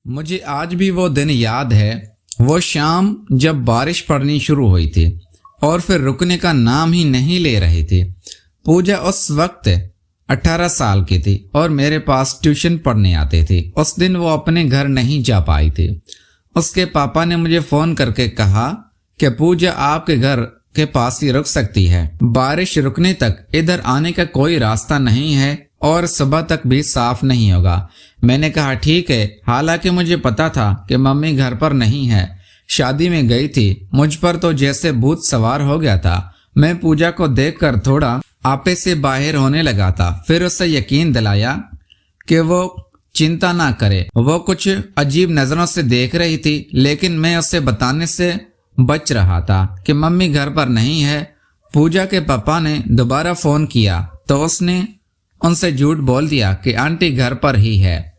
मुझे आज भी वो दिन याद है। वो शाम जब बारिश पड़नी शुरू हुई थी और फिर रुकने का नाम ही नहीं ले रही थी। पूजा उस वक्त 18 साल की थी और मेरे पास ट्यूशन पढ़ने आती थी। उस दिन वो अपने घर नहीं जा पाई थी। उसके पापा ने मुझे फोन करके कहा कि पूजा आपके घर के पास ही रुक सकती है, बारिश रुकने तक इधर आने का कोई रास्ता नहीं है और सुबह तक भी साफ नहीं होगा। मैंने कहा ठीक है, हालांकि मुझे पता था कि मम्मी घर पर नहीं है, शादी में गई थी। मुझ पर तो जैसे भूत सवार हो गया था। मैं पूजा को देखकर थोड़ा आपे से बाहर होने लगा था। फिर उससे यकीन दिलाया कि वो चिंता ना करे। वो कुछ अजीब नजरों से देख रही थी, लेकिन मैं उसे बताने से बच रहा था कि मम्मी घर पर नहीं है। पूजा के पापा ने दोबारा फोन किया तो उसने उनसे झूठ बोल दिया कि आंटी घर पर ही है।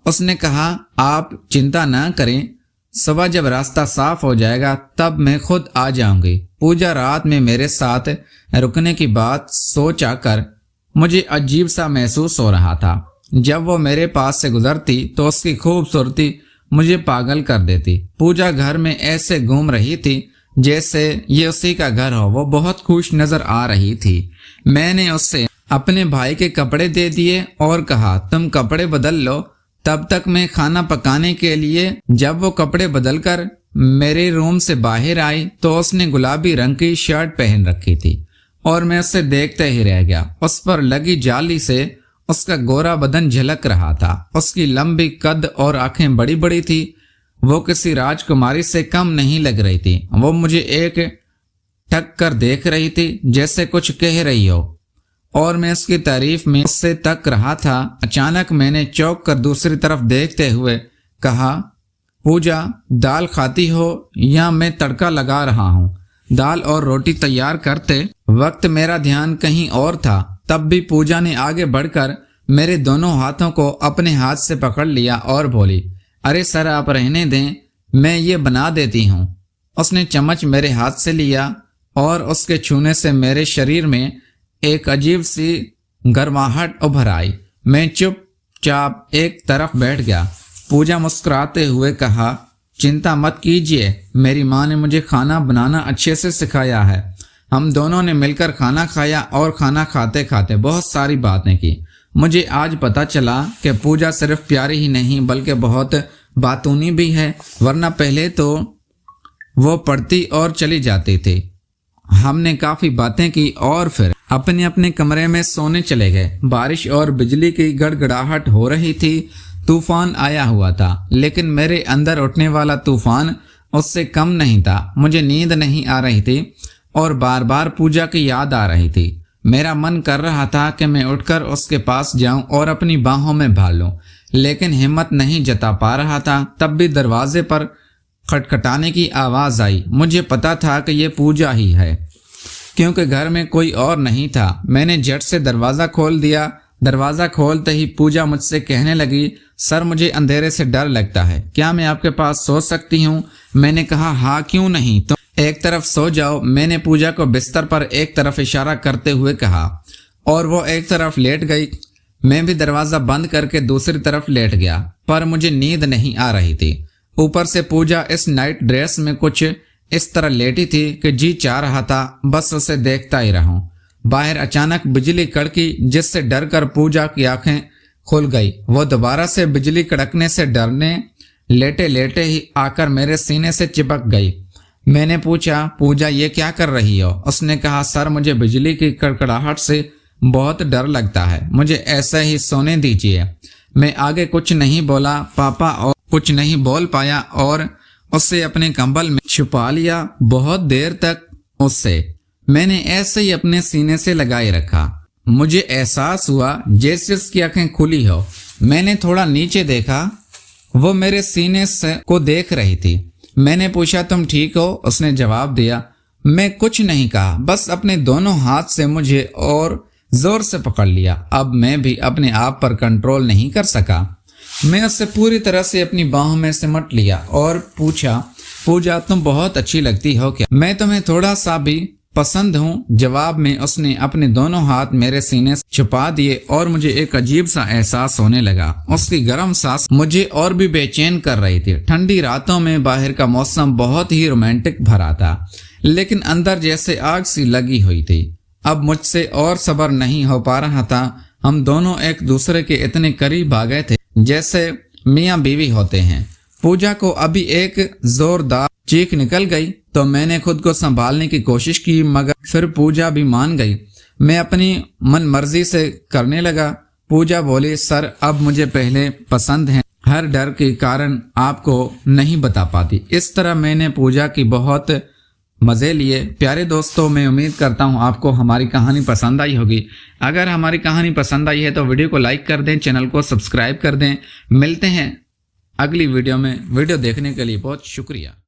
उसने कहा आप चिंता ना करें, सुबह जब रास्ता साफ हो जाएगा तब मैं खुद आ जाऊंगी। पूजा रात में मेरे साथ रुकने की बात सोच आकर मुझे अजीब सा महसूस हो रहा था। जब वो मेरे पास से गुजरती तो उसकी खूबसूरती मुझे पागल कर देती। पूजा घर में ऐसे घूम रही थी जैसे ये उसी का घर हो। वो बहुत खुश नजर आ रही थी। मैंने उससे अपने भाई के कपड़े दे दिए और कहा तुम कपड़े बदल लो, तब तक मैं खाना पकाने के लिए। जब वो कपड़े बदलकर मेरे रूम से बाहर आई तो उसने गुलाबी रंग की शर्ट पहन रखी थी और मैं उसे देखते ही रह गया। उस पर लगी जाली से उसका गोरा बदन झलक रहा था। उसकी लंबी कद और आंखें बड़ी बड़ी थी। वो किसी राजकुमारी से कम नहीं लग रही थी। वो मुझे एक टक कर देख रही थी जैसे कुछ कह रही हो और मैं उसकी तारीफ में उससे तक रहा था। अचानक मैंने चौंक कर दूसरी तरफ देखते हुए कहा पूजा दाल खाती हो या मैं तड़का लगा रहा हूँ। दाल और रोटी तैयार करते वक्त मेरा ध्यान कहीं और था। तब भी पूजा ने आगे बढ़कर मेरे दोनों हाथों को अपने हाथ से पकड़ लिया और बोली अरे सर आप रहने दें, मैं ये बना देती हूँ। उसने चम्मच मेरे हाथ से लिया और उसके छूने से मेरे शरीर में एक अजीब सी गर्माहट उभर आई। मैं चुपचाप एक तरफ बैठ गया। पूजा मुस्कुराते हुए कहा चिंता मत कीजिए, मेरी माँ ने मुझे खाना बनाना अच्छे से सिखाया है। हम दोनों ने मिलकर खाना खाया और खाना खाते खाते बहुत सारी बातें की। मुझे आज पता चला कि पूजा सिर्फ प्यारी ही नहीं बल्कि बहुत बातूनी भी है, वरना पहले तो वो पढ़ती और चली जाती थी। हमने काफी बातें की और फिर अपने अपने कमरे में सोने चले गए। बारिश और बिजली की गड़गड़ाहट हो रही थी। तूफान आया हुआ था, लेकिन मेरे अंदर उठने वाला तूफान उससे कम नहीं था। मुझे नींद नहीं आ रही थी और बार बार पूजा की याद आ रही थी। मेरा मन कर रहा था कि मैं उठकर उसके पास जाऊं और अपनी बाहों में भाल लूं, लेकिन हिम्मत नहीं जता पा रहा था। तब भी दरवाजे पर खटखटाने की आवाज आई। मुझे पता था कि ये पूजा ही है, क्योंकि घर में कोई और नहीं था। मैंने झट से दरवाजा खोल दिया। दरवाजा खोलते ही पूजा मुझसे कहने लगी सर मुझे अंधेरे से डर लगता है, क्या मैं आपके पास सो सकती हूँ? मैंने कहा हाँ क्यों नहीं, तुम एक तरफ सो जाओ। मैंने पूजा को बिस्तर पर एक तरफ इशारा करते हुए कहा और वो एक तरफ लेट गई। मैं भी दरवाजा बंद करके दूसरी तरफ लेट गया, पर मुझे नींद नहीं आ रही थी। ऊपर से पूजा इस नाइट ड्रेस में कुछ इस तरह लेटी थी कि जी चाह रहा था बस उसे देखता ही रहूं। बाहर अचानक बिजली कड़की, जिससे डर कर पूजा की आंखें खुल गई। वो दोबारा से बिजली कड़कने से डरने लेटे लेटे ही आकर मेरे सीने से चिपक गई। मैंने पूछा पूजा ये क्या कर रही हो? उसने कहा सर मुझे बिजली की कड़कड़ाहट से बहुत डर लगता है, मुझे ऐसा ही सोने दीजिए। मैं आगे कुछ नहीं बोला। पापा और कुछ नहीं बोल पाया और उससे अपने कंबल में छुपा लिया। बहुत देर तक उससे मैंने ऐसे ही अपने सीने से लगाए रखा। मुझे एहसास हुआ जैसे उसकी आंखें खुली हो। मैंने थोड़ा नीचे देखा, वो मेरे सीने से को देख रही थी। मैंने पूछा तुम ठीक हो? उसने जवाब दिया। मैं कुछ नहीं कहा, बस अपने दोनों हाथ से मुझे और जोर से पकड़ लिया। अब मैं भी अपने आप पर कंट्रोल नहीं कर सका। मैं उससे पूरी तरह से अपनी बाहों में सिमट लिया और पूछा पूजा तुम बहुत अच्छी लगती हो क्या? मैं तुम्हें थोड़ा सा भी पसंद हूँ। जवाब में उसने अपने दोनों हाथ मेरे सीने से छुपा दिए और मुझे एक अजीब सा एहसास होने लगा। उसकी गर्म सांस मुझे और भी बेचैन कर रही थी। ठंडी रातों में बाहर का मौसम बहुत ही रोमांटिक भरा था, लेकिन अंदर जैसे आग सी लगी हुई थी। अब मुझसे और सब्र नहीं हो पा रहा था। हम दोनों एक दूसरे के इतने करीब आ गए थे जैसे मियाँ बीवी होते हैं। पूजा को अभी एक जोरदार चीख निकल गई तो मैंने खुद को संभालने की कोशिश की, मगर फिर पूजा भी मान गई। मैं अपनी मन मर्जी से करने लगा। पूजा बोली, सर अब मुझे पहले पसंद है, हर डर के कारण आपको नहीं बता पाती। इस तरह मैंने पूजा की बहुत मज़े लिए। प्यारे दोस्तों, मैं उम्मीद करता हूँ आपको हमारी कहानी पसंद आई होगी। अगर हमारी कहानी पसंद आई है तो वीडियो को लाइक कर दें, चैनल को सब्सक्राइब कर दें। मिलते हैं अगली वीडियो में। वीडियो देखने के लिए बहुत शुक्रिया।